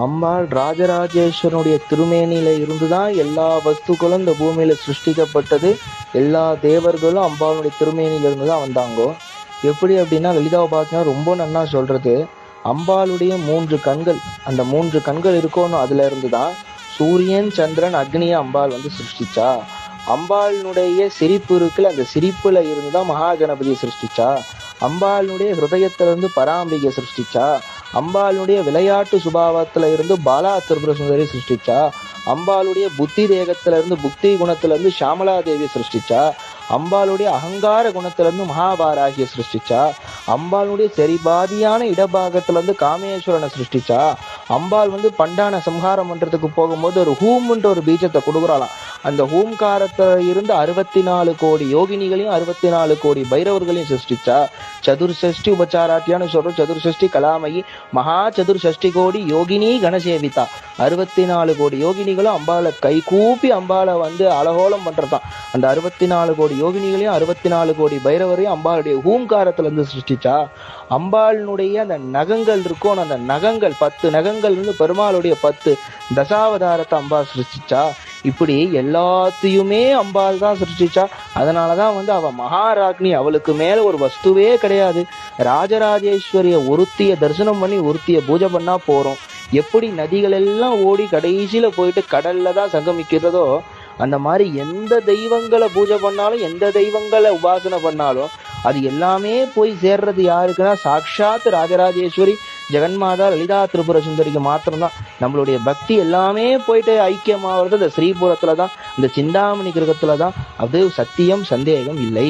அம்பாள் ராஜராஜேஸ்வரனுடைய திருமேனியில இருந்துதான் எல்லா வஸ்துக்களும் இந்த பூமியில சிருஷ்டிக்கப்பட்டது. எல்லா தேவர்களும் அம்பாளுடைய திருமேனியில இருந்துதான் வந்தாங்கோ. எப்படி அப்படின்னா லலிதாவை பார்த்தீங்கன்னா ரொம்ப நன்னா சொல்றது, அம்பாளுடைய 3 கண்கள், அந்த 3 கண்கள் இருக்கணும். அதுல இருந்துதான் சூரியன் சந்திரன் அக்னியை அம்பாள் சிருஷ்டிச்சா. அம்பாளுடைய சிரிப்பு இருக்குல்ல, அந்த சிரிப்புல இருந்துதான் மகா கணபதியை சிருஷ்டிச்சா. அம்பாளுடைய ஹிருதயத்திலிருந்து பராம்பிகை சிருஷ்டிச்சா. அம்பாளுடைய விளையாட்டு சுபாவத்துல இருந்து பாலா திரிபுர சுந்தரி சிருஷ்டிச்சா. அம்பாளுடைய புத்தி தேகத்துல இருந்து புக்தி குணத்துல இருந்து ஷாமலா தேவியை சிருஷ்டிச்சா. அம்பாளுடைய அகங்கார குணத்துல இருந்து மகாபாராகிய சிருஷ்டிச்சா. அம்பாளுடைய சரிபாதியான இடபாகத்துல இருந்து காமேஸ்வரனை சிருஷ்டிச்சா. அம்பாள் பண்டான சம்ஹாரம் பண்றதுக்கு போகும்போது ஒரு ஹூம்ன்ற ஒரு பீஜத்தை கொடுக்குறாளாம். அந்த ஹூம்காரத்துல இருந்து 64 கோடி யோகினிகளையும் 64 கோடி பைரவர்களையும் சிருஷ்டிச்சா. சதுர்ஷஷ்டி உபச்சாராட்டியான்னு சொல்றோம். சதுர்ஷஷ்டி கலாமயி மகா சதுர்ஷஷ்டி கோடி யோகினி கணசேவிதா. 64 கோடி யோகினிகளும் அம்பாளை கை கூப்பி அம்பாளை அலகோலம் பண்றதான். அந்த 64 கோடி யோகினிகளையும் 64 கோடி பைரவரையும் அம்பாளுடைய ஹூங்காரத்துல இருந்து சிருஷ்டிச்சா. அம்பாளுடைய அந்த நகங்கள் இருக்கும், அந்த நகங்கள் 10 நகங்கள் பெருமாளுடைய 10 தசாவதாரத்தை அம்பாள் சிருஷ்டிச்சா. இப்படி எல்லாத்தையுமே அம்பாள் தான் சிருஷ்டிச்சா. அதனாலதான் அவ மகாராக்னி, அவளுக்கு மேல ஒரு வஸ்துவே கிடையாது. ராஜராஜேஸ்வரிய ஒருத்திய தரிசனம் பண்ணி ஒருத்திய பூஜை பண்ணா போறோம். எப்படி நதிகள் எல்லாம் ஓடி கடைசியில போயிட்டு கடல்ல தான் சங்கமிக்கிறதோ, அந்த மாதிரி எந்த தெய்வங்களை பூஜை பண்ணாலும் எந்த தெய்வங்களை உபாசனை பண்ணாலும் அது எல்லாமே போய் சேர்றது யாருக்குன்னா சாட்சாத் ராஜராஜேஸ்வரி ஜெகன்மாதா லலிதா திரிபுர சுந்தரிக்கு மாத்திரம்தான். நம்மளுடைய பக்தி எல்லாமே போயிட்டு ஐக்கியமாகிறது இந்த ஸ்ரீபுரத்துல தான், இந்த சிந்தாமணி கிரகத்துல தான். அது சத்தியம், சந்தேகம் இல்லை.